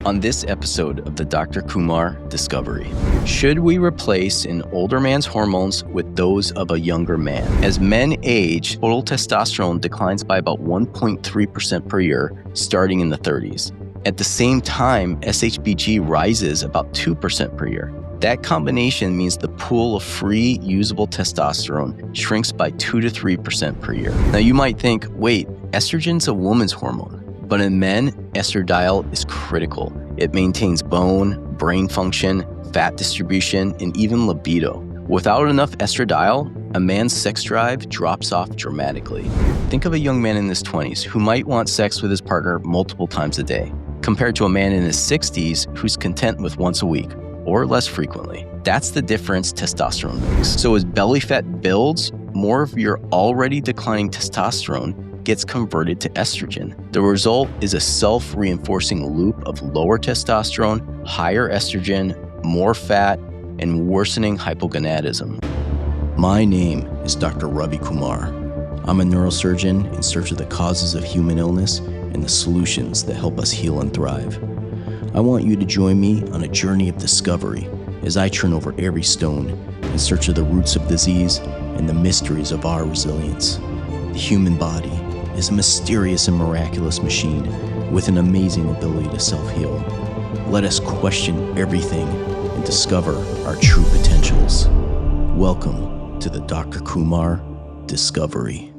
On this episode of the Dr. Kumar Discovery, should we replace an older man's hormones with those of a younger man? As men age, total testosterone declines by about 1.3% per year, starting in the 30s. At the same time, SHBG rises about 2% per year. That combination means the pool of free, usable testosterone shrinks by 2 to 3% per year. Now you might think, wait, estrogen's a woman's hormone. But in men, estradiol is critical. It maintains bone, brain function, fat distribution, and even libido. Without enough estradiol, a man's sex drive drops off dramatically. Think of a young man in his 20s who might want sex with his partner multiple times a day, compared to a man in his 60s who's content with once a week, or less frequently. That's the difference testosterone makes. So as belly fat builds, more of your already declining testosterone gets converted to estrogen. The result is a self-reinforcing loop of lower testosterone, higher estrogen, more fat, and worsening hypogonadism. My name is Dr. Ravi Kumar. I'm a neurosurgeon in search of the causes of human illness and the solutions that help us heal and thrive. I want you to join me on a journey of discovery as I turn over every stone in search of the roots of disease and the mysteries of our resilience. The human body is a mysterious and miraculous machine with an amazing ability to self-heal. Let us question everything and discover our true potentials. Welcome to the Dr. Kumar Discovery.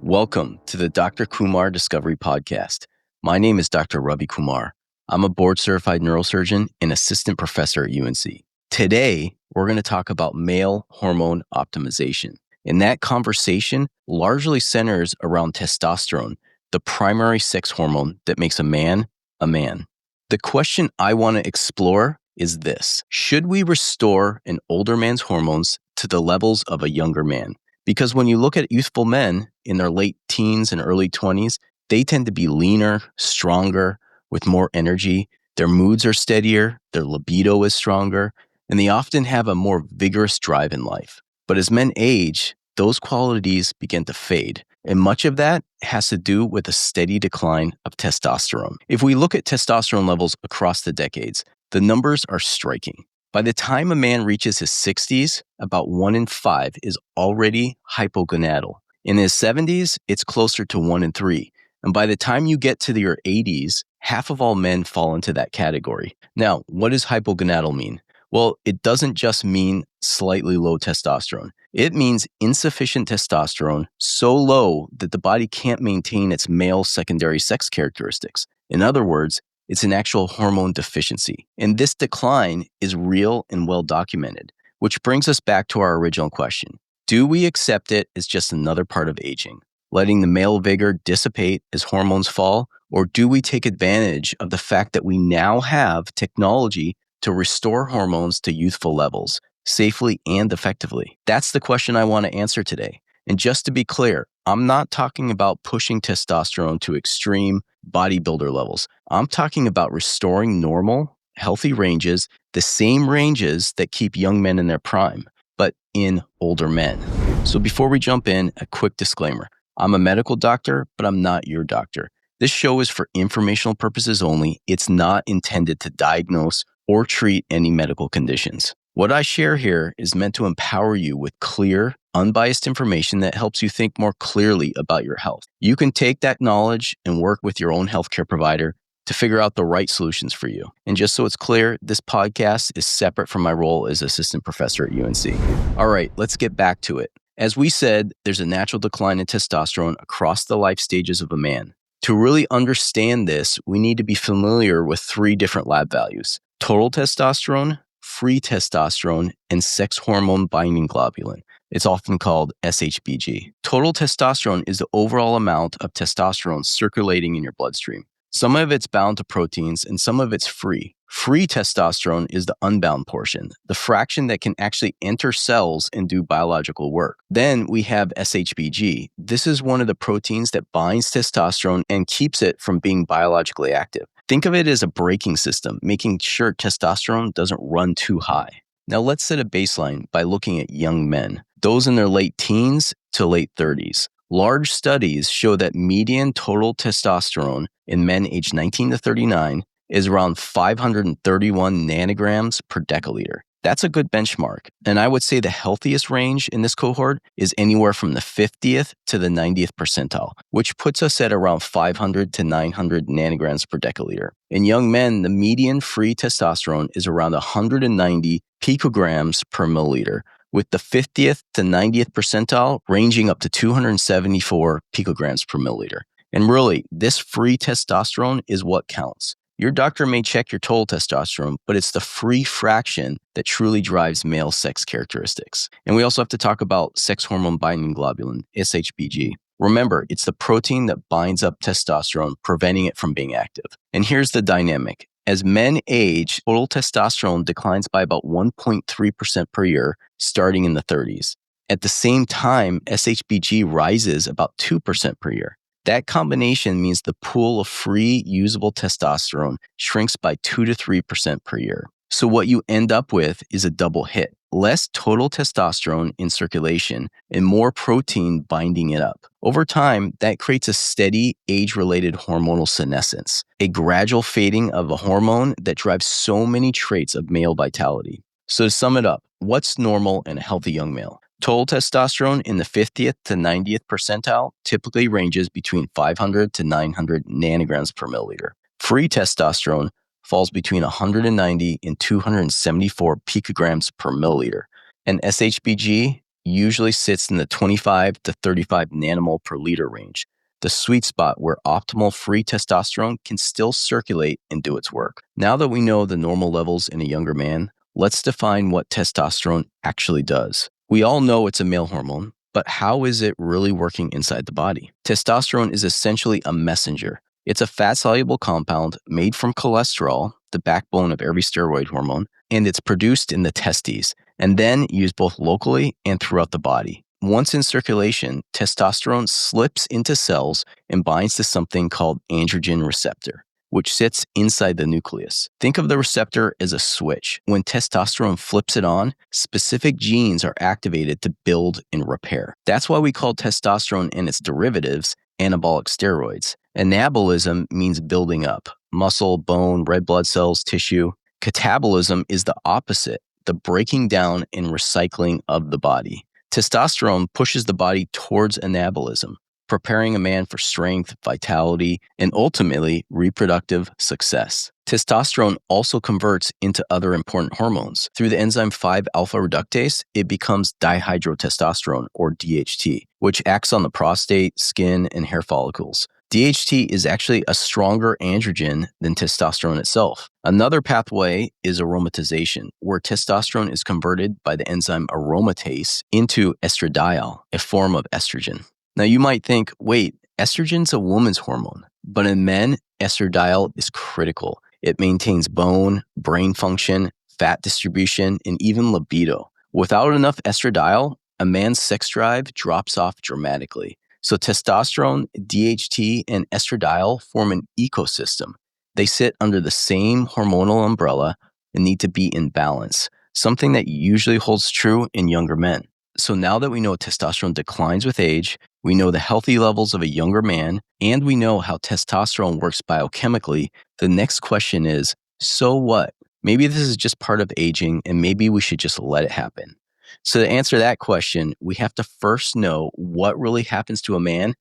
Welcome to the Dr. Kumar Discovery Podcast. My name is Dr. Ravi Kumar. I'm a board-certified neurosurgeon and assistant professor at UNC. Today, we're going to talk about male hormone optimization. And that conversation largely centers around testosterone, the primary sex hormone that makes a man a man. The question I want to explore is this: should we restore an older man's hormones to the levels of a younger man? Because when you look at youthful men in their late teens and early 20s, they tend to be leaner, stronger, with more energy. Their moods are steadier, their libido is stronger, and they often have a more vigorous drive in life. But as men age, those qualities begin to fade. And much of that has to do with a steady decline of testosterone. If we look at testosterone levels across the decades, the numbers are striking. By the time a man reaches his 60s, about 1 in 5 is already hypogonadal. In his 70s, it's closer to 1 in 3. And by the time you get to your 80s, half of all men fall into that category. Now, what does hypogonadal mean? Well, it doesn't just mean slightly low testosterone. It means insufficient testosterone so low that the body can't maintain its male secondary sex characteristics. In other words, it's an actual hormone deficiency. And this decline is real and well documented, which brings us back to our original question. Do we accept it as just another part of aging, letting the male vigor dissipate as hormones fall? Or do we take advantage of the fact that we now have technology to restore hormones to youthful levels safely and effectively? That's the question I want to answer today. And just to be clear, I'm not talking about pushing testosterone to extreme bodybuilder levels. I'm talking about restoring normal, healthy ranges, the same ranges that keep young men in their prime, but in older men. So before we jump in, a quick disclaimer. I'm a medical doctor, but I'm not your doctor. This show is for informational purposes only. It's not intended to diagnose or treat any medical conditions. What I share here is meant to empower you with clear, unbiased information that helps you think more clearly about your health. You can take that knowledge and work with your own healthcare provider to figure out the right solutions for you. And just so it's clear, this podcast is separate from my role as assistant professor at UNC. All right, let's get back to it. As we said, there's a natural decline in testosterone across the life stages of a man. To really understand this, we need to be familiar with 3 different lab values: total testosterone, free testosterone, and sex hormone binding globulin. It's often called SHBG. Total testosterone is the overall amount of testosterone circulating in your bloodstream. Some of it's bound to proteins and some of it's free. Free testosterone is the unbound portion, the fraction that can actually enter cells and do biological work. Then we have SHBG. This is one of the proteins that binds testosterone and keeps it from being biologically active. Think of it as a braking system, making sure testosterone doesn't run too high. Now let's set a baseline by looking at young men, those in their late teens to late 30s. Large studies show that median total testosterone in men aged 19 to 39 is around 531 nanograms per deciliter. That's a good benchmark. And I would say the healthiest range in this cohort is anywhere from the 50th to the 90th percentile, which puts us at around 500 to 900 nanograms per deciliter. In young men, the median free testosterone is around 190 picograms per milliliter, with the 50th to 90th percentile ranging up to 274 picograms per milliliter. And really, this free testosterone is what counts. Your doctor may check your total testosterone, but it's the free fraction that truly drives male sex characteristics. And we also have to talk about sex hormone binding globulin, SHBG. Remember, it's the protein that binds up testosterone, preventing it from being active. And here's the dynamic. As men age, total testosterone declines by about 1.3% per year, starting in the 30s. At the same time, SHBG rises about 2% per year. That combination means the pool of free usable testosterone shrinks by 2 to 3% per year. So what you end up with is a double hit. Less total testosterone in circulation and more protein binding it up. Over time, that creates a steady age-related hormonal senescence, a gradual fading of a hormone that drives so many traits of male vitality. So to sum it up, what's normal in a healthy young male? Total testosterone in the 50th to 90th percentile typically ranges between 500 to 900 nanograms per milliliter. Free testosterone falls between 190 and 274 picograms per milliliter. And SHBG usually sits in the 25 to 35 nanomole per liter range, the sweet spot where optimal free testosterone can still circulate and do its work. Now that we know the normal levels in a younger man, let's define what testosterone actually does. We all know it's a male hormone, but how is it really working inside the body? Testosterone is essentially a messenger. It's a fat-soluble compound made from cholesterol, the backbone of every steroid hormone, and it's produced in the testes, and then used both locally and throughout the body. Once in circulation, testosterone slips into cells and binds to something called androgen receptor, which sits inside the nucleus. Think of the receptor as a switch. When testosterone flips it on, specific genes are activated to build and repair. That's why we call testosterone and its derivatives anabolic steroids. Anabolism means building up, muscle, bone, red blood cells, tissue. Catabolism is the opposite, the breaking down and recycling of the body. Testosterone pushes the body towards anabolism, preparing a man for strength, vitality, and ultimately reproductive success. Testosterone also converts into other important hormones. Through the enzyme 5-alpha reductase, it becomes dihydrotestosterone, or DHT, which acts on the prostate, skin, and hair follicles. DHT is actually a stronger androgen than testosterone itself. Another pathway is aromatization, where testosterone is converted by the enzyme aromatase into estradiol, a form of estrogen. Now you might think, wait, estrogen's a woman's hormone, but in men, estradiol is critical. It maintains bone, brain function, fat distribution, and even libido. Without enough estradiol, a man's sex drive drops off dramatically. So testosterone, DHT, and estradiol form an ecosystem. They sit under the same hormonal umbrella and need to be in balance, something that usually holds true in younger men. So now that we know testosterone declines with age, we know the healthy levels of a younger man, and we know how testosterone works biochemically, the next question is, so what? Maybe this is just part of aging, and maybe we should just let it happen. So to answer that question, we have to first know what really happens to a man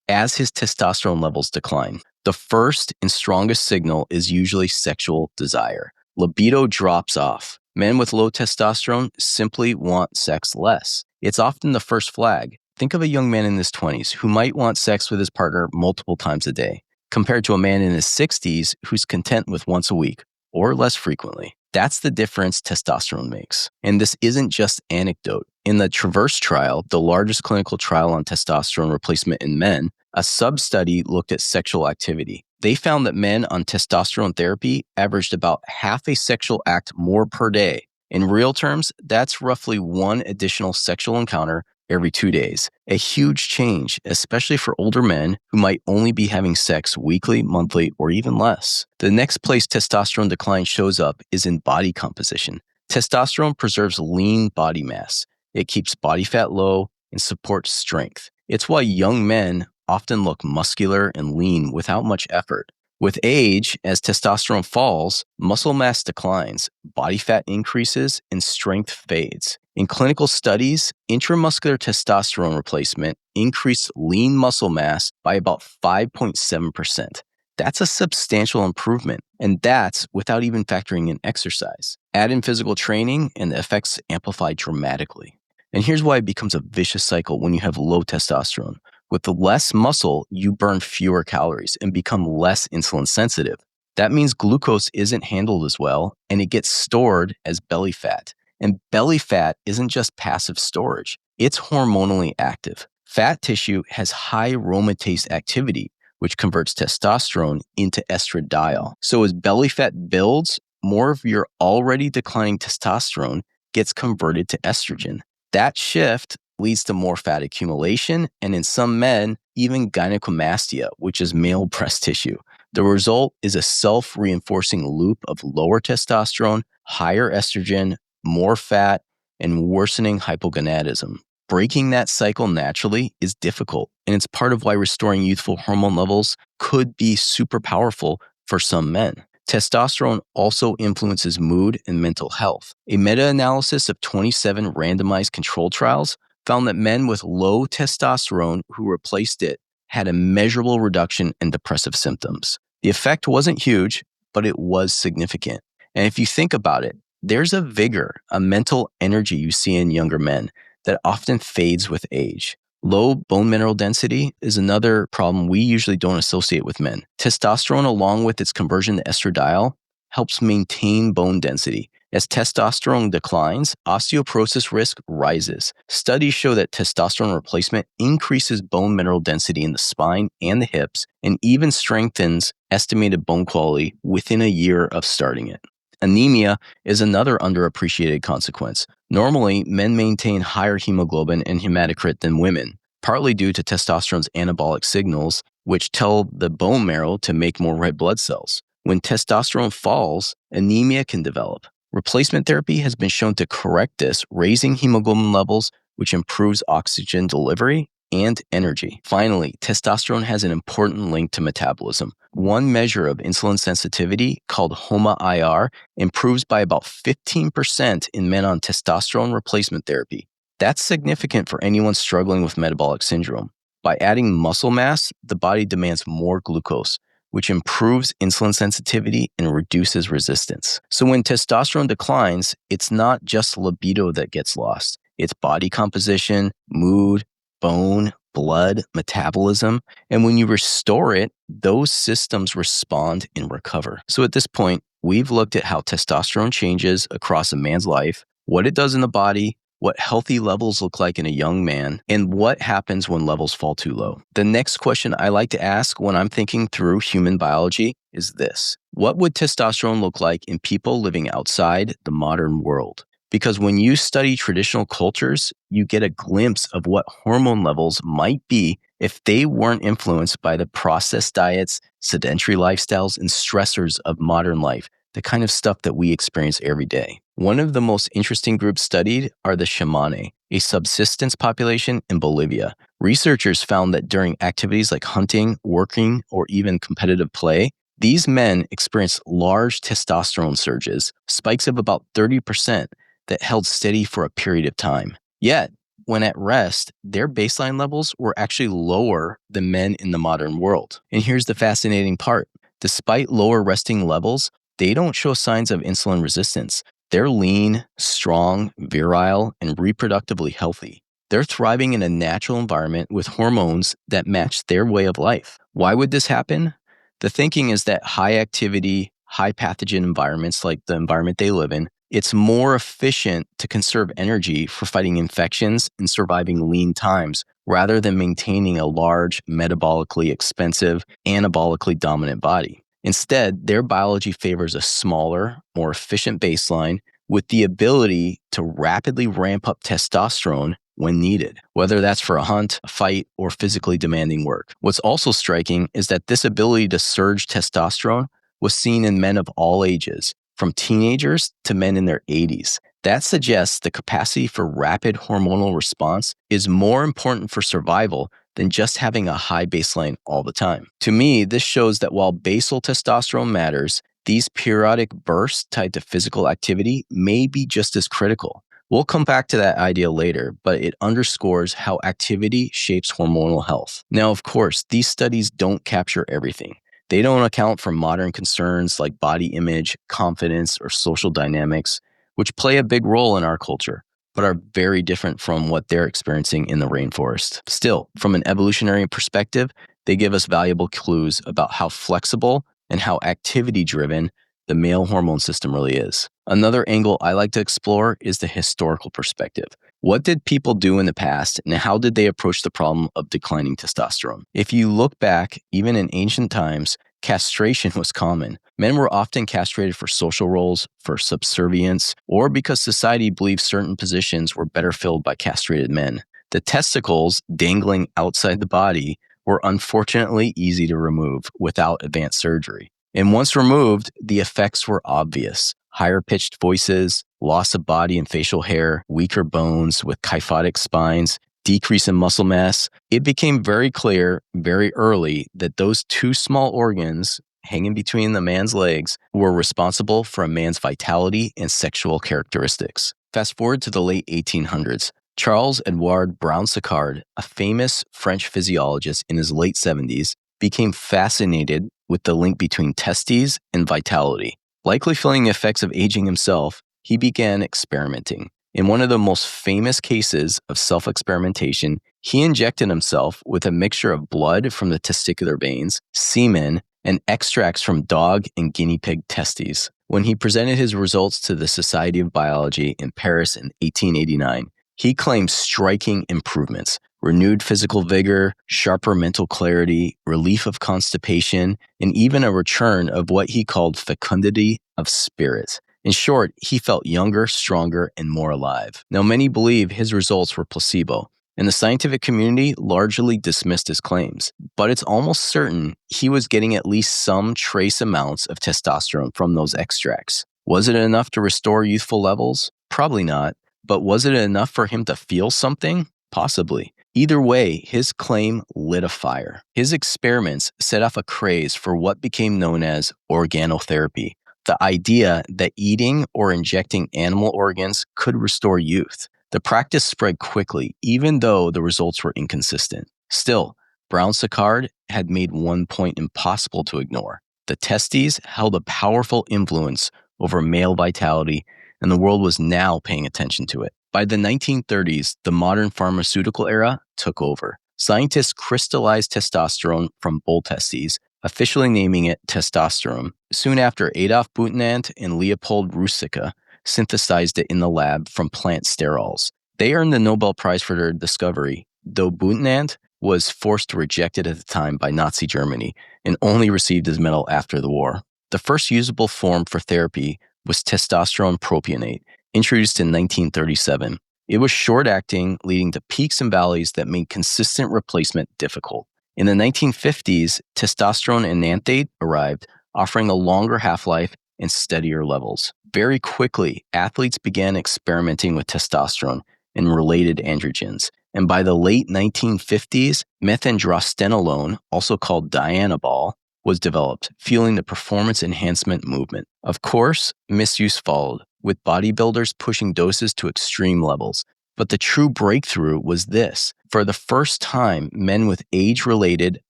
as his testosterone levels decline. The first and strongest signal is usually sexual desire. Libido drops off. Men with low testosterone simply want sex less. It's often the first flag. Think of a young man in his 20s who might want sex with his partner multiple times a day, compared to a man in his 60s who's content with once a week or less frequently. That's the difference testosterone makes. And this isn't just anecdote. In the Traverse trial, the largest clinical trial on testosterone replacement in men, a sub-study looked at sexual activity. They found that men on testosterone therapy averaged about half a sexual act more per day. In real terms, that's roughly one additional sexual encounter every 2 days. A huge change, especially for older men who might only be having sex weekly, monthly, or even less. The next place testosterone decline shows up is in body composition. Testosterone preserves lean body mass. It keeps body fat low and supports strength. It's why young men often look muscular and lean without much effort. With age, as testosterone falls, muscle mass declines, body fat increases, and strength fades. In clinical studies, intramuscular testosterone replacement increased lean muscle mass by about 5.7%. That's a substantial improvement, and that's without even factoring in exercise. Add in physical training, and the effects amplify dramatically. And here's why it becomes a vicious cycle when you have low testosterone. With the less muscle, you burn fewer calories and become less insulin sensitive. That means glucose isn't handled as well, and it gets stored as belly fat. And belly fat isn't just passive storage, it's hormonally active. Fat tissue has high aromatase activity, which converts testosterone into estradiol. So as belly fat builds, more of your already declining testosterone gets converted to estrogen. That shift leads to more fat accumulation, and in some men, even gynecomastia, which is male breast tissue. The result is a self-reinforcing loop of lower testosterone, higher estrogen, more fat, and worsening hypogonadism. Breaking that cycle naturally is difficult, and it's part of why restoring youthful hormone levels could be super powerful for some men. Testosterone also influences mood and mental health. A meta-analysis of 27 randomized control trials found that men with low testosterone who replaced it had a measurable reduction in depressive symptoms. The effect wasn't huge, but it was significant. And if you think about it, there's a vigor, a mental energy you see in younger men that often fades with age. Low bone mineral density is another problem we usually don't associate with men. Testosterone, along with its conversion to estradiol, helps maintain bone density. As testosterone declines, osteoporosis risk rises. Studies show that testosterone replacement increases bone mineral density in the spine and the hips, and even strengthens estimated bone quality within a year of starting it. Anemia is another underappreciated consequence. Normally, men maintain higher hemoglobin and hematocrit than women, partly due to testosterone's anabolic signals, which tell the bone marrow to make more red blood cells. When testosterone falls, anemia can develop. Replacement therapy has been shown to correct this, raising hemoglobin levels, which improves oxygen delivery and energy. Finally, testosterone has an important link to metabolism. One measure of insulin sensitivity, called HOMA-IR, improves by about 15% in men on testosterone replacement therapy. That's significant for anyone struggling with metabolic syndrome. By adding muscle mass, the body demands more glucose, which improves insulin sensitivity and reduces resistance. So when testosterone declines, it's not just libido that gets lost. It's body composition, mood, bone, blood, metabolism. And when you restore it, those systems respond and recover. So at this point, we've looked at how testosterone changes across a man's life, what it does in the body, what healthy levels look like in a young man, and what happens when levels fall too low. The next question I like to ask when I'm thinking through human biology is this: what would testosterone look like in people living outside the modern world? Because when you study traditional cultures, you get a glimpse of what hormone levels might be if they weren't influenced by the processed diets, sedentary lifestyles, and stressors of modern life, the kind of stuff that we experience every day. One of the most interesting groups studied are the shamane, a subsistence population in Bolivia. Researchers found that during activities like hunting, working, or even competitive play, these men experienced large testosterone surges, spikes of about 30%, that held steady for a period of time. Yet, when at rest, their baseline levels were actually lower than men in the modern world. And here's the fascinating part. Despite lower resting levels, they don't show signs of insulin resistance. They're lean, strong, virile, and reproductively healthy. They're thriving in a natural environment with hormones that match their way of life. Why would this happen? The thinking is that high activity, high pathogen environments like the environment they live in, it's more efficient to conserve energy for fighting infections and surviving lean times rather than maintaining a large, metabolically expensive, anabolically dominant body. Instead, their biology favors a smaller, more efficient baseline with the ability to rapidly ramp up testosterone when needed, whether that's for a hunt, a fight, or physically demanding work. What's also striking is that this ability to surge testosterone was seen in men of all ages, from teenagers to men in their 80s. That suggests the capacity for rapid hormonal response is more important for survival than just having a high baseline all the time. To me, this shows that while basal testosterone matters, these periodic bursts tied to physical activity may be just as critical. We'll come back to that idea later, but it underscores how activity shapes hormonal health. Now, of course, these studies don't capture everything. They don't account for modern concerns like body image, confidence, or social dynamics, which play a big role in our culture, but are very different from what they're experiencing in the rainforest. Still, from an evolutionary perspective, they give us valuable clues about how flexible and how activity-driven the male hormone system really is. Another angle I like to explore is the historical perspective. What did people do in the past, and how did they approach the problem of declining testosterone? If you look back, even in ancient times, castration was common. Men were often castrated for social roles, for subservience, or because society believed certain positions were better filled by castrated men. The testicles dangling outside the body were unfortunately easy to remove without advanced surgery. And once removed, the effects were obvious. Higher pitched voices, loss of body and facial hair, weaker bones with kyphotic spines, decrease in muscle mass. It became very clear very early that those two small organs hanging between the man's legs were responsible for a man's vitality and sexual characteristics. Fast forward to the late 1800s. Charles Edouard Brown-Séquard, a famous French physiologist in his late 70s, became fascinated with the link between testes and vitality. Likely feeling the effects of aging himself, he began experimenting. In one of the most famous cases of self-experimentation, he injected himself with a mixture of blood from the testicular veins, semen, and extracts from dog and guinea pig testes. When he presented his results to the Society of Biology in Paris in 1889, he claimed striking improvements: renewed physical vigor, sharper mental clarity, relief of constipation, and even a return of what he called fecundity of spirit. In short, he felt younger, stronger, and more alive. Now, many believe his results were placebo, and the scientific community largely dismissed his claims. But it's almost certain he was getting at least some trace amounts of testosterone from those extracts. Was it enough to restore youthful levels? Probably not. But was it enough for him to feel something? Possibly. Either way, his claim lit a fire. His experiments set off a craze for what became known as organotherapy, the idea that eating or injecting animal organs could restore youth. The practice spread quickly, even though the results were inconsistent. Still, Brown-Séquard had made one point impossible to ignore. The testes held a powerful influence over male vitality, and the world was now paying attention to it. By the 1930s, the modern pharmaceutical era took over. Scientists crystallized testosterone from bull testes, officially naming it testosterone. Soon after, Adolf Butenandt and Leopold Ruziczka synthesized it in the lab from plant sterols. They earned the Nobel Prize for their discovery, though Butenandt was forced to reject it at the time by Nazi Germany and only received his medal after the war. The first usable form for therapy was testosterone propionate, introduced in 1937. It was short-acting, leading to peaks and valleys that made consistent replacement difficult. In the 1950s, testosterone enanthate arrived, offering a longer half-life and steadier levels. Very quickly, athletes began experimenting with testosterone and related androgens. And by the late 1950s, methandrostenolone, also called Dianabol, was developed, fueling the performance enhancement movement. Of course, misuse followed, with bodybuilders pushing doses to extreme levels. But the true breakthrough was this. For the first time, men with age-related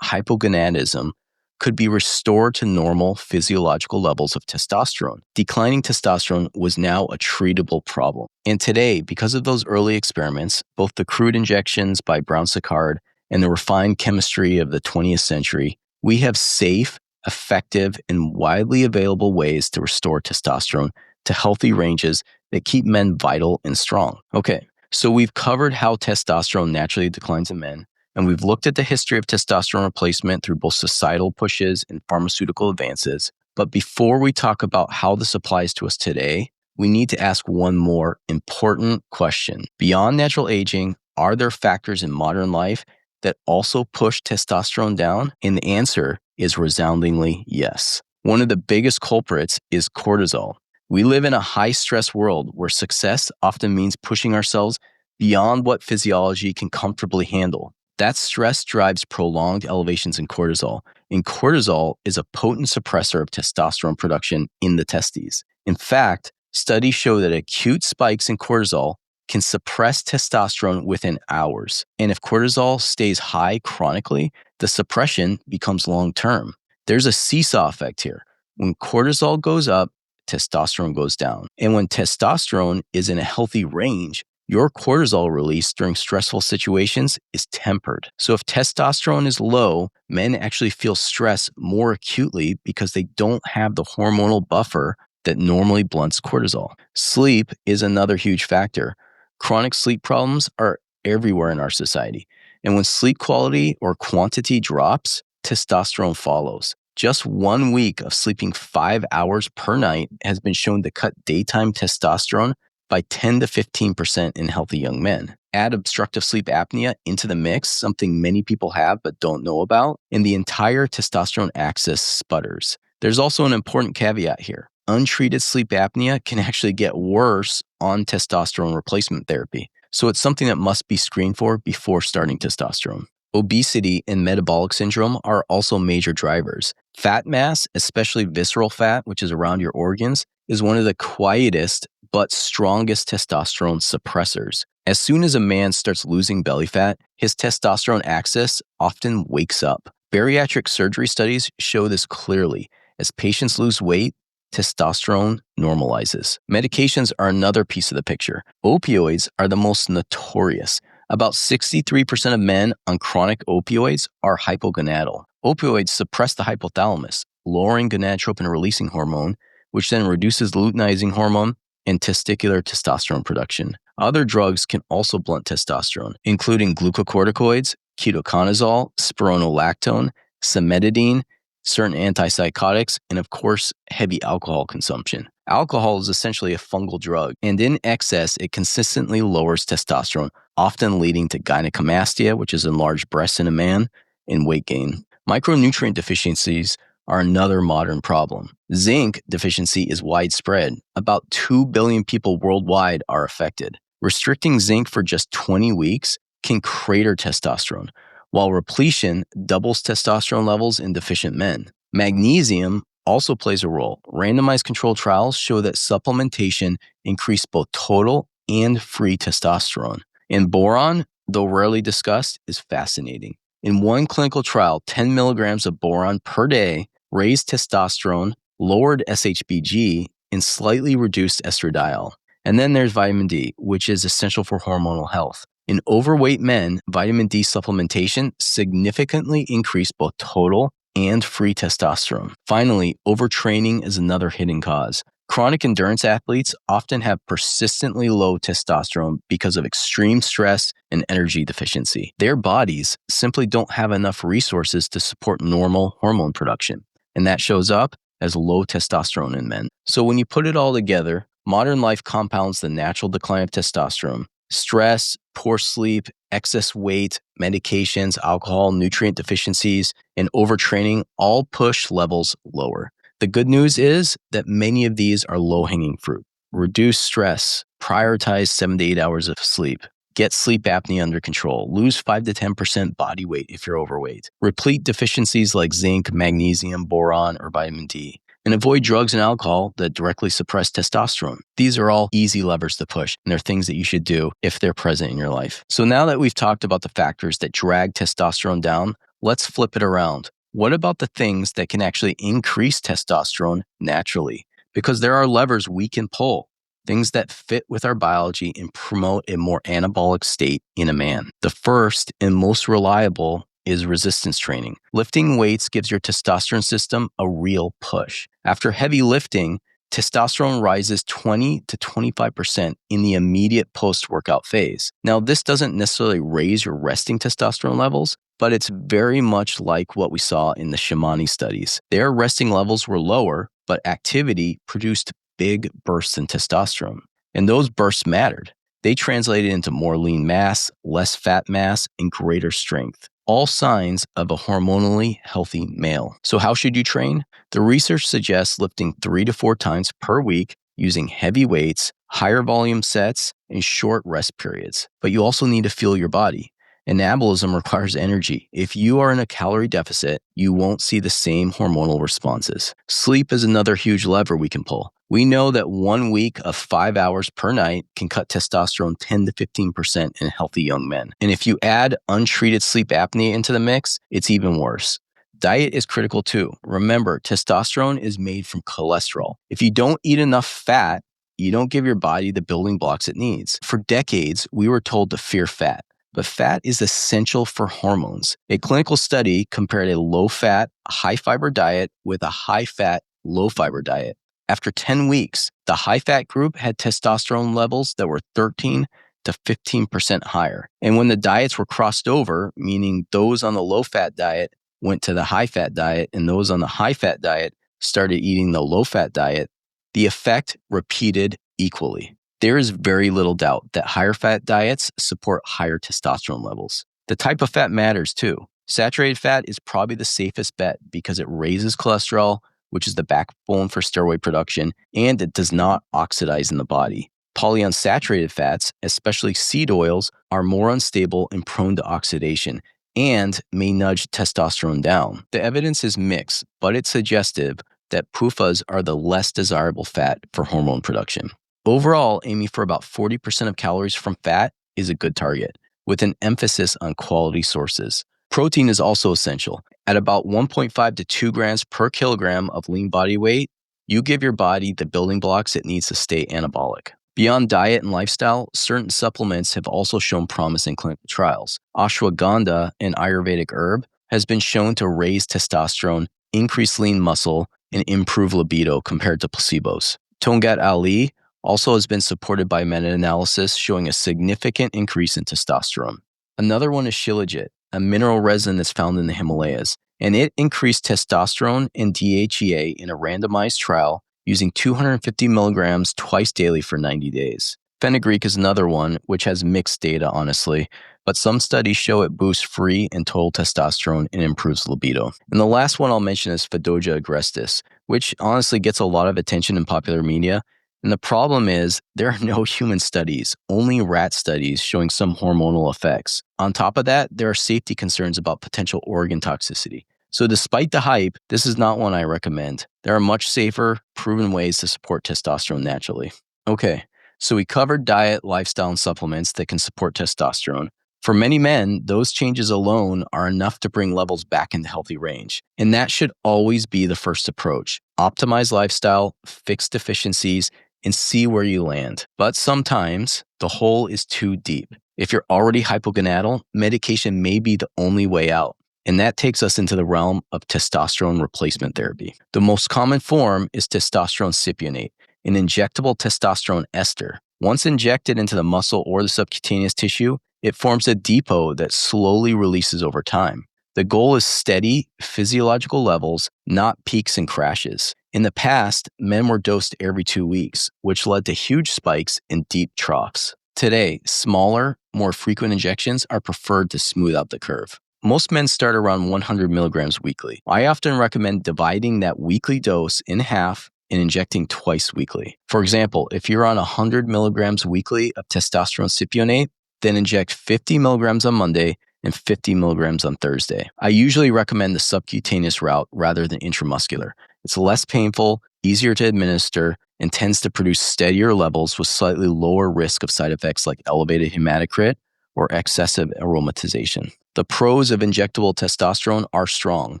hypogonadism could be restored to normal physiological levels of testosterone. Declining testosterone was now a treatable problem. And today, because of those early experiments, both the crude injections by Brown-Séquard and the refined chemistry of the 20th century, we have safe, effective, and widely available ways to restore testosterone to healthy ranges that keep men vital and strong. Okay, so we've covered how testosterone naturally declines in men, and we've looked at the history of testosterone replacement through both societal pushes and pharmaceutical advances. But before we talk about how this applies to us today, we need to ask one more important question. Beyond natural aging, are there factors in modern life that also push testosterone down? And the answer is resoundingly yes. One of the biggest culprits is cortisol. We live in a high-stress world where success often means pushing ourselves beyond what physiology can comfortably handle. That stress drives prolonged elevations in cortisol, and cortisol is a potent suppressor of testosterone production in the testes. In fact, studies show that acute spikes in cortisol can suppress testosterone within hours. And if cortisol stays high chronically, the suppression becomes long-term. There's a seesaw effect here. When cortisol goes up, testosterone goes down. And when testosterone is in a healthy range, your cortisol release during stressful situations is tempered. So if testosterone is low, men actually feel stress more acutely because they don't have the hormonal buffer that normally blunts cortisol. Sleep is another huge factor. Chronic sleep problems are everywhere in our society. And when sleep quality or quantity drops, testosterone follows. Just 1 week of sleeping 5 hours per night has been shown to cut daytime testosterone by 10 to 15% in healthy young men. Add obstructive sleep apnea into the mix, something many people have but don't know about, and the entire testosterone axis sputters. There's also an important caveat here. Untreated sleep apnea can actually get worse on testosterone replacement therapy. So it's something that must be screened for before starting testosterone. Obesity and metabolic syndrome are also major drivers. Fat mass, especially visceral fat, which is around your organs, is one of the quietest but strongest testosterone suppressors. As soon as a man starts losing belly fat, his testosterone axis often wakes up. Bariatric surgery studies show this clearly. As patients lose weight, testosterone normalizes. Medications are another piece of the picture. Opioids are the most notorious. About 63% of men on chronic opioids are hypogonadal. Opioids suppress the hypothalamus, lowering gonadotropin-releasing hormone, which then reduces luteinizing hormone and testicular testosterone production. Other drugs can also blunt testosterone, including glucocorticoids, ketoconazole, spironolactone, cimetidine, certain antipsychotics, and of course, heavy alcohol consumption. Alcohol is essentially a fungal drug, and in excess, it consistently lowers testosterone, often leading to gynecomastia, which is enlarged breasts in a man, and weight gain. Micronutrient deficiencies are another modern problem. Zinc deficiency is widespread. About 2 billion people worldwide are affected. Restricting zinc for just 20 weeks can crater testosterone, while repletion doubles testosterone levels in deficient men. Magnesium also plays a role. Randomized controlled trials show that supplementation increased both total and free testosterone. And boron, though rarely discussed, is fascinating. In one clinical trial, 10 milligrams of boron per day raised testosterone, lowered SHBG, and slightly reduced estradiol. And then there's vitamin D, which is essential for hormonal health. In overweight men, vitamin D supplementation significantly increased both total and free testosterone. Finally, overtraining is another hidden cause. Chronic endurance athletes often have persistently low testosterone because of extreme stress and energy deficiency. Their bodies simply don't have enough resources to support normal hormone production, and that shows up as low testosterone in men. So when you put it all together, modern life compounds the natural decline of testosterone. Stress, poor sleep, excess weight, medications, alcohol, nutrient deficiencies, and overtraining all push levels lower. The good news is that many of these are low-hanging fruit. Reduce stress, prioritize 7 to 8 hours of sleep, get sleep apnea under control, lose 5 to 10% body weight if you're overweight, replete deficiencies like zinc, magnesium, boron, or vitamin D, and avoid drugs and alcohol that directly suppress testosterone. These are all easy levers to push, and they're things that you should do if they're present in your life. So now that we've talked about the factors that drag testosterone down, let's flip it around. What about the things that can actually increase testosterone naturally? Because there are levers we can pull, things that fit with our biology and promote a more anabolic state in a man. The first and most reliable is resistance training. Lifting weights gives your testosterone system a real push. After heavy lifting, testosterone rises 20 to 25% in the immediate post-workout phase. Now, this doesn't necessarily raise your resting testosterone levels, but it's very much like what we saw in the Shamani studies. Their resting levels were lower, but activity produced big bursts in testosterone. And those bursts mattered. They translated into more lean mass, less fat mass, and greater strength. All signs of a hormonally healthy male. So how should you train? The research suggests lifting 3 to 4 times per week using heavy weights, higher volume sets, and short rest periods. But you also need to feel your body. Anabolism requires energy. If you are in a calorie deficit, you won't see the same hormonal responses. Sleep is another huge lever we can pull. We know that 1 week of 5 hours per night can cut testosterone 10 to 15% in healthy young men. And if you add untreated sleep apnea into the mix, it's even worse. Diet is critical too. Remember, testosterone is made from cholesterol. If you don't eat enough fat, you don't give your body the building blocks it needs. For decades, we were told to fear fat. But fat is essential for hormones. A clinical study compared a low-fat, high-fiber diet with a high-fat, low-fiber diet. After 10 weeks, the high-fat group had testosterone levels that were 13 to 15% higher. And when the diets were crossed over, meaning those on the low-fat diet went to the high-fat diet and those on the high-fat diet started eating the low-fat diet, the effect repeated equally. There is very little doubt that higher fat diets support higher testosterone levels. The type of fat matters too. Saturated fat is probably the safest bet because it raises cholesterol, which is the backbone for steroid production, and it does not oxidize in the body. Polyunsaturated fats, especially seed oils, are more unstable and prone to oxidation and may nudge testosterone down. The evidence is mixed, but it's suggestive that PUFAs are the less desirable fat for hormone production. Overall, aiming for about 40% of calories from fat is a good target, with an emphasis on quality sources. Protein is also essential. At about 1.5 to 2 grams per kilogram of lean body weight, you give your body the building blocks it needs to stay anabolic. Beyond diet and lifestyle, certain supplements have also shown promise in clinical trials. Ashwagandha, an Ayurvedic herb, has been shown to raise testosterone, increase lean muscle, and improve libido compared to placebos. Tongat Ali also has been supported by meta-analysis showing a significant increase in testosterone. Another one is Shilajit, a mineral resin that's found in the Himalayas, and it increased testosterone and DHEA in a randomized trial using 250 milligrams twice daily for 90 days. Fenugreek is another one, which has mixed data, honestly, but some studies show it boosts free and total testosterone and improves libido. And the last one I'll mention is Fedoja agrestis, which honestly gets a lot of attention in popular media. And the problem is there are no human studies, only rat studies showing some hormonal effects. On top of that, there are safety concerns about potential organ toxicity. So despite the hype, this is not one I recommend. There are much safer, proven ways to support testosterone naturally. Okay, so we covered diet, lifestyle, and supplements that can support testosterone. For many men, those changes alone are enough to bring levels back into healthy range. And that should always be the first approach. Optimize lifestyle, fix deficiencies, and see where you land. But sometimes the hole is too deep. If you're already hypogonadal, medication may be the only way out. And that takes us into the realm of testosterone replacement therapy. The most common form is testosterone cypionate, an injectable testosterone ester. Once injected into the muscle or the subcutaneous tissue, it forms a depot that slowly releases over time. The goal is steady physiological levels, not peaks and crashes. In the past, men were dosed every 2 weeks, which led to huge spikes and deep troughs. Today, smaller, more frequent injections are preferred to smooth out the curve. Most men start around 100 milligrams weekly. I often recommend dividing that weekly dose in half and injecting twice weekly. For example, if you're on 100 milligrams weekly of testosterone cypionate, then inject 50 milligrams on Monday and 50 milligrams on Thursday. I usually recommend the subcutaneous route rather than intramuscular. It's less painful, easier to administer, and tends to produce steadier levels with slightly lower risk of side effects like elevated hematocrit or excessive aromatization. The pros of injectable testosterone are strong.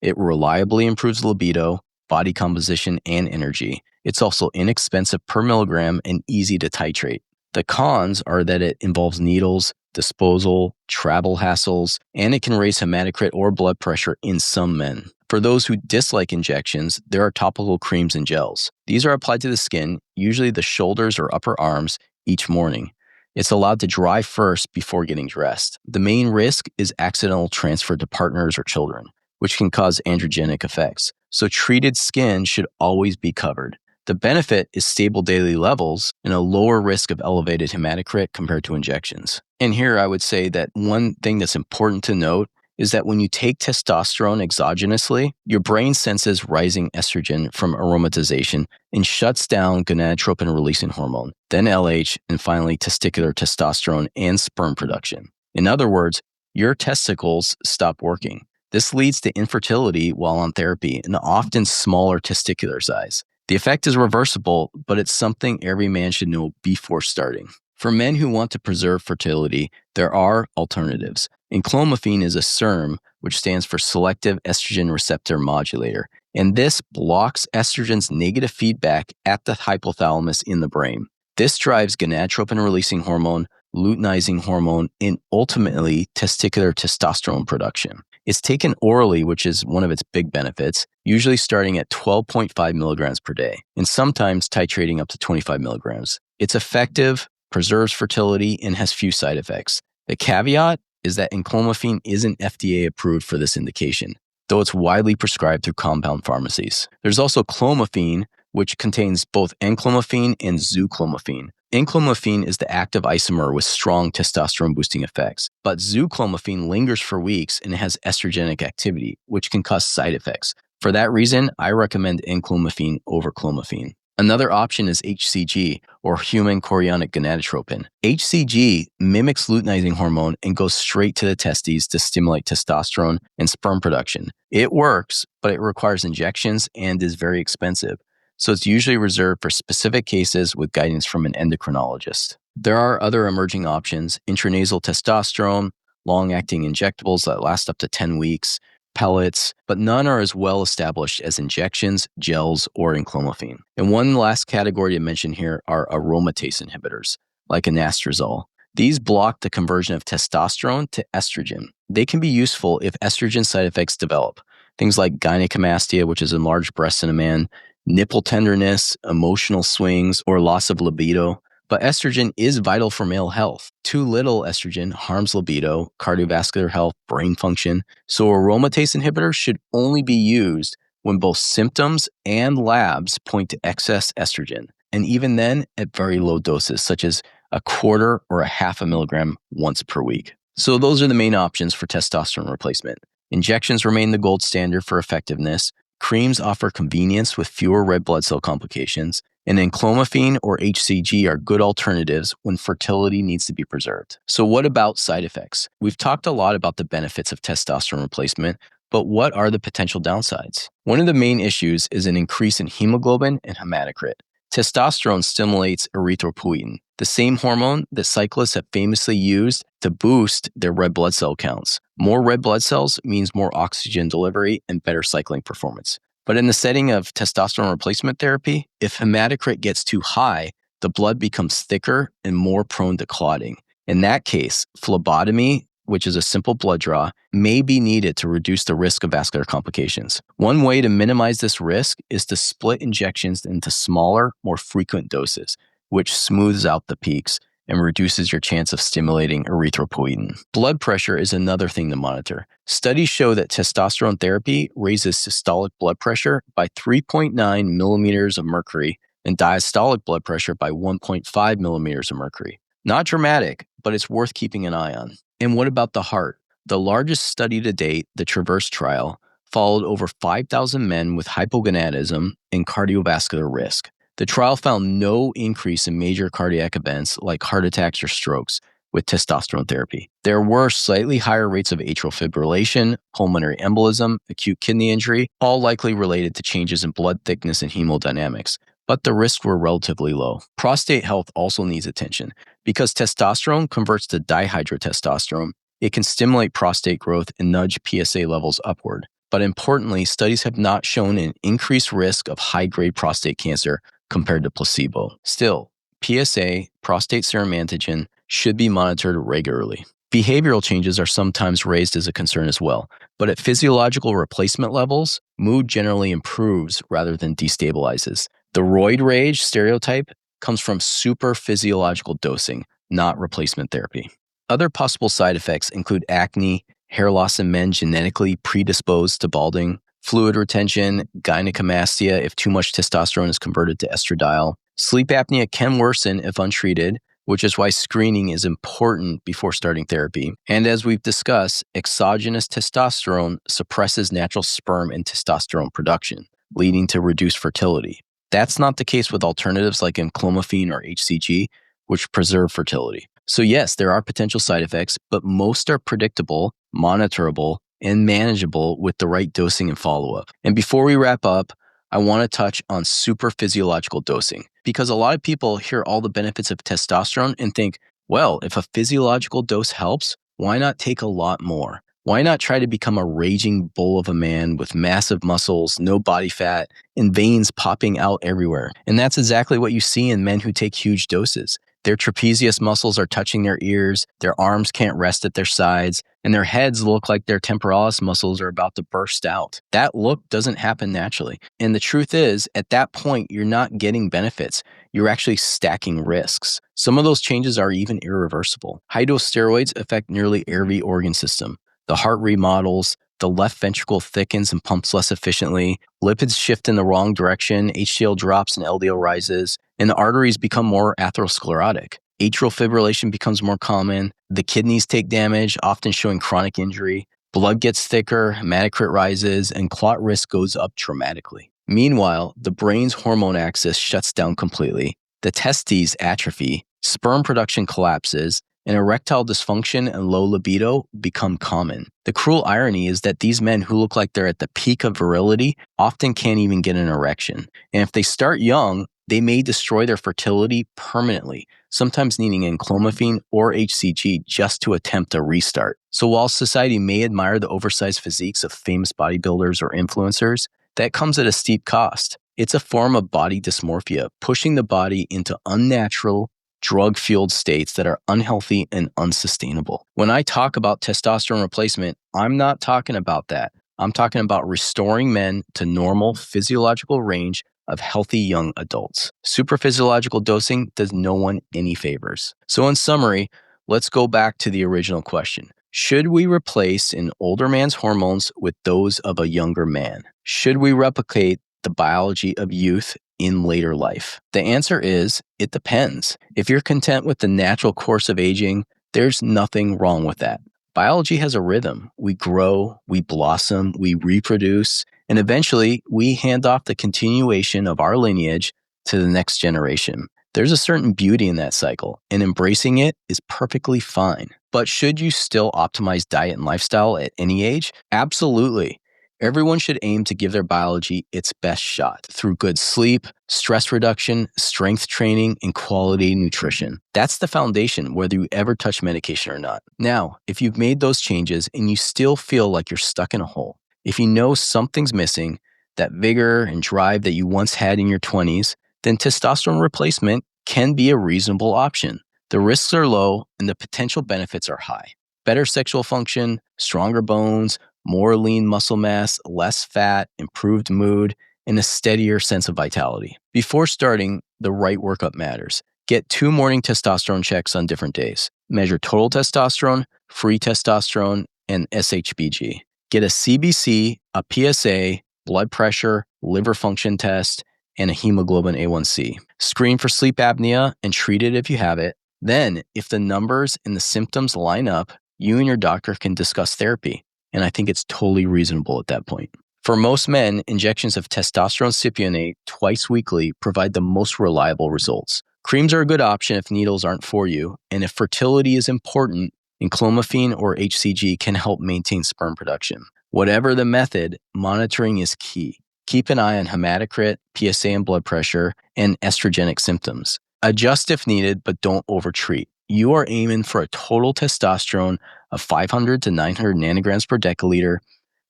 It reliably improves libido, body composition, and energy. It's also inexpensive per milligram and easy to titrate. The cons are that it involves needles, disposal, travel hassles, and it can raise hematocrit or blood pressure in some men. For those who dislike injections, there are topical creams and gels. These are applied to the skin, usually the shoulders or upper arms, each morning. It's allowed to dry first before getting dressed. The main risk is accidental transfer to partners or children, which can cause androgenic effects. So treated skin should always be covered. The benefit is stable daily levels and a lower risk of elevated hematocrit compared to injections. And here I would say that one thing that's important to note is that when you take testosterone exogenously, your brain senses rising estrogen from aromatization and shuts down gonadotropin-releasing hormone, then LH, and finally testicular testosterone and sperm production. In other words, your testicles stop working. This leads to infertility while on therapy and often smaller testicular size. The effect is reversible, but it's something every man should know before starting. For men who want to preserve fertility, there are alternatives. Enclomiphene is a SERM, which stands for Selective Estrogen Receptor Modulator, and this blocks estrogen's negative feedback at the hypothalamus in the brain. This drives gonadotropin-releasing hormone, luteinizing hormone, and ultimately testicular testosterone production. It's taken orally, which is one of its big benefits, usually starting at 12.5 milligrams per day, and sometimes titrating up to 25 milligrams. It's effective, preserves fertility, and has few side effects. The caveat is that enclomiphene isn't FDA approved for this indication, though it's widely prescribed through compound pharmacies. There's also clomiphene, which contains both enclomiphene and zuclomiphene. Enclomiphene is the active isomer with strong testosterone-boosting effects, but zuclomiphene lingers for weeks and has estrogenic activity, which can cause side effects. For that reason, I recommend enclomiphene over clomiphene. Another option is HCG, or human chorionic gonadotropin. HCG mimics luteinizing hormone and goes straight to the testes to stimulate testosterone and sperm production. It works, but it requires injections and is very expensive, so it's usually reserved for specific cases with guidance from an endocrinologist. There are other emerging options: intranasal testosterone, long-acting injectables that last up to 10 weeks, pellets, but none are as well established as injections, gels, or enclomiphene. And one last category to mention here are aromatase inhibitors, like anastrozole. These block the conversion of testosterone to estrogen. They can be useful if estrogen side effects develop, things like gynecomastia, which is enlarged breasts in a man, nipple tenderness, emotional swings, or loss of libido. But estrogen is vital for male health. Too little estrogen harms libido, cardiovascular health, brain function. So aromatase inhibitors should only be used when both symptoms and labs point to excess estrogen, and even then at very low doses, such as a quarter or a half a milligram once per week. So those are the main options for testosterone replacement. Injections remain the gold standard for effectiveness. Creams offer convenience with fewer red blood cell complications, and enclomiphene or HCG are good alternatives when fertility needs to be preserved. So what about side effects? We've talked a lot about the benefits of testosterone replacement, but what are the potential downsides? One of the main issues is an increase in hemoglobin and hematocrit. Testosterone stimulates erythropoietin, the same hormone that cyclists have famously used to boost their red blood cell counts. More red blood cells means more oxygen delivery and better cycling performance. But in the setting of testosterone replacement therapy, if hematocrit gets too high, the blood becomes thicker and more prone to clotting. In that case, phlebotomy, which is a simple blood draw, may be needed to reduce the risk of vascular complications. One way to minimize this risk is to split injections into smaller, more frequent doses, which smooths out the peaks and reduces your chance of stimulating erythropoietin. Blood pressure is another thing to monitor. Studies show that testosterone therapy raises systolic blood pressure by 3.9 millimeters of mercury and diastolic blood pressure by 1.5 millimeters of mercury. Not dramatic, but it's worth keeping an eye on. And what about the heart? The largest study to date, the TRAVERSE trial, followed over 5,000 men with hypogonadism and cardiovascular risk. The trial found no increase in major cardiac events like heart attacks or strokes with testosterone therapy. There were slightly higher rates of atrial fibrillation, pulmonary embolism, acute kidney injury, all likely related to changes in blood thickness and hemodynamics, but the risks were relatively low. Prostate health also needs attention. Because testosterone converts to dihydrotestosterone, it can stimulate prostate growth and nudge PSA levels upward. But importantly, studies have not shown an increased risk of high-grade prostate cancer compared to placebo. Still, PSA, prostate serum antigen, should be monitored regularly. Behavioral changes are sometimes raised as a concern as well, but at physiological replacement levels, mood generally improves rather than destabilizes. The roid rage stereotype comes from super physiological dosing, not replacement therapy. Other possible side effects include acne, hair loss in men genetically predisposed to balding, fluid retention, gynecomastia if too much testosterone is converted to estradiol. Sleep apnea can worsen if untreated, which is why screening is important before starting therapy. And as we've discussed, exogenous testosterone suppresses natural sperm and testosterone production, leading to reduced fertility. That's not the case with alternatives like enclomiphene or HCG, which preserve fertility. So yes, there are potential side effects, but most are predictable, monitorable, and manageable with the right dosing and follow-up. And before we wrap up, I want to touch on super physiological dosing because a lot of people hear all the benefits of testosterone and think, well, if a physiological dose helps, why not take a lot more? Why not try to become a raging bull of a man with massive muscles, no body fat, and veins popping out everywhere? And that's exactly what you see in men who take huge doses. Their trapezius muscles are touching their ears, their arms can't rest at their sides, and their heads look like their temporalis muscles are about to burst out. That look doesn't happen naturally. And the truth is, at that point, you're not getting benefits. You're actually stacking risks. Some of those changes are even irreversible. High-dose steroids affect nearly every organ system. The heart remodels, the left ventricle thickens and pumps less efficiently, lipids shift in the wrong direction, HDL drops and LDL rises, and the arteries become more atherosclerotic. Atrial fibrillation becomes more common, the kidneys take damage, often showing chronic injury, blood gets thicker, hematocrit rises, and clot risk goes up dramatically. Meanwhile, the brain's hormone axis shuts down completely, the testes atrophy, sperm production collapses, and erectile dysfunction and low libido become common. The cruel irony is that these men who look like they're at the peak of virility often can't even get an erection. And if they start young, they may destroy their fertility permanently, sometimes needing enclomiphene or HCG just to attempt a restart. So while society may admire the oversized physiques of famous bodybuilders or influencers, that comes at a steep cost. It's a form of body dysmorphia, pushing the body into unnatural, drug-fueled states that are unhealthy and unsustainable. When I talk about testosterone replacement, I'm not talking about that. I'm talking about restoring men to normal physiological range of healthy young adults. Superphysiological dosing does no one any favors. So in summary, let's go back to the original question. Should we replace an older man's hormones with those of a younger man? Should we replicate the biology of youth in later life? The answer is, it depends. If you're content with the natural course of aging, there's nothing wrong with that. Biology has a rhythm. We grow, we blossom, we reproduce, and eventually we hand off the continuation of our lineage to the next generation. There's a certain beauty in that cycle, and embracing it is perfectly fine. But should you still optimize diet and lifestyle at any age? Absolutely. Everyone should aim to give their biology its best shot through good sleep, stress reduction, strength training, and quality nutrition. That's the foundation, whether you ever touch medication or not. Now, if you've made those changes and you still feel like you're stuck in a hole, if you know something's missing, that vigor and drive that you once had in your 20s, then testosterone replacement can be a reasonable option. The risks are low and the potential benefits are high. Better sexual function, stronger bones, more lean muscle mass, less fat, improved mood, and a steadier sense of vitality. Before starting, the right workup matters. Get 2 morning testosterone checks on different days. Measure total testosterone, free testosterone, and SHBG. Get a CBC, a PSA, blood pressure, liver function test, and a hemoglobin A1C. Screen for sleep apnea and treat it if you have it. Then, if the numbers and the symptoms line up, you and your doctor can discuss therapy. And I think it's totally reasonable at that point. For most men, injections of testosterone cypionate twice weekly provide the most reliable results. Creams are a good option if needles aren't for you, and if fertility is important, enclomiphene or HCG can help maintain sperm production. Whatever the method, monitoring is key. Keep an eye on hematocrit, PSA and blood pressure, and estrogenic symptoms. Adjust if needed, but don't overtreat. You are aiming for a total testosterone of 500 to 900 nanograms per deciliter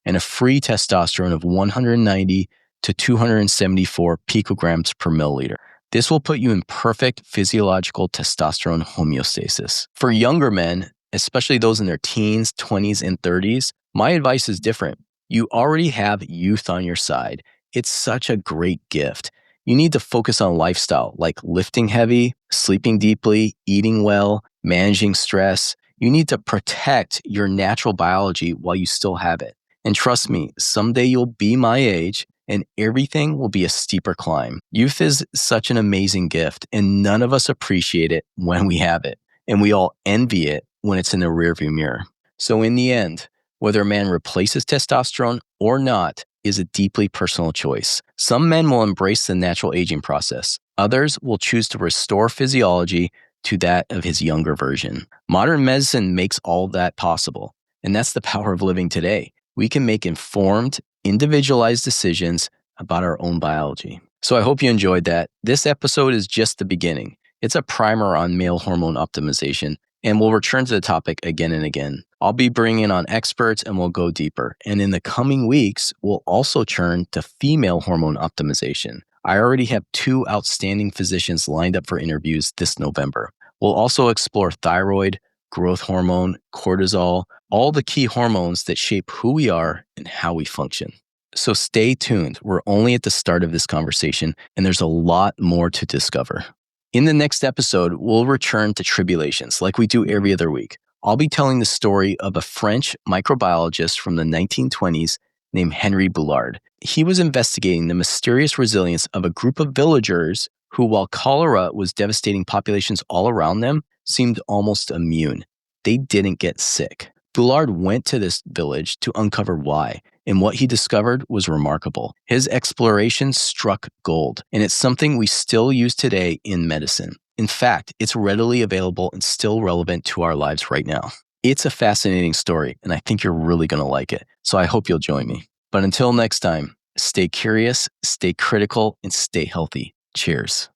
and a free testosterone of 190 to 274 picograms per milliliter. This will put you in perfect physiological testosterone homeostasis. For younger men, especially those in their teens, 20s, and 30s, my advice is different. You already have youth on your side. It's such a great gift. You need to focus on lifestyle like lifting heavy, sleeping deeply, eating well, managing stress. You need to protect your natural biology while you still have it. And trust me, someday you'll be my age and everything will be a steeper climb. Youth is such an amazing gift and none of us appreciate it when we have it. And we all envy it when it's in the rearview mirror. So in the end, whether a man replaces testosterone or not is a deeply personal choice. Some men will embrace the natural aging process. Others will choose to restore physiology to that of his younger version. Modern medicine makes all that possible, and that's the power of living today. We can make informed, individualized decisions about our own biology. So I hope you enjoyed that. This episode is just the beginning. It's a primer on male hormone optimization, and we'll return to the topic again and again. I'll be bringing on experts and we'll go deeper. And in the coming weeks, we'll also turn to female hormone optimization. I already have 2 outstanding physicians lined up for interviews this November. We'll also explore thyroid, growth hormone, cortisol, all the key hormones that shape who we are and how we function. So stay tuned. We're only at the start of this conversation, and there's a lot more to discover. In the next episode, we'll return to tribulations like we do every other week. I'll be telling the story of a French microbiologist from the 1920s named Henry Boulard. He was investigating the mysterious resilience of a group of villagers who, while cholera was devastating populations all around them, seemed almost immune. They didn't get sick. Boulard went to this village to uncover why, and what he discovered was remarkable. His exploration struck gold, and it's something we still use today in medicine. In fact, it's readily available and still relevant to our lives right now. It's a fascinating story, and I think you're really going to like it, so I hope you'll join me. But until next time, stay curious, stay critical, and stay healthy. Cheers.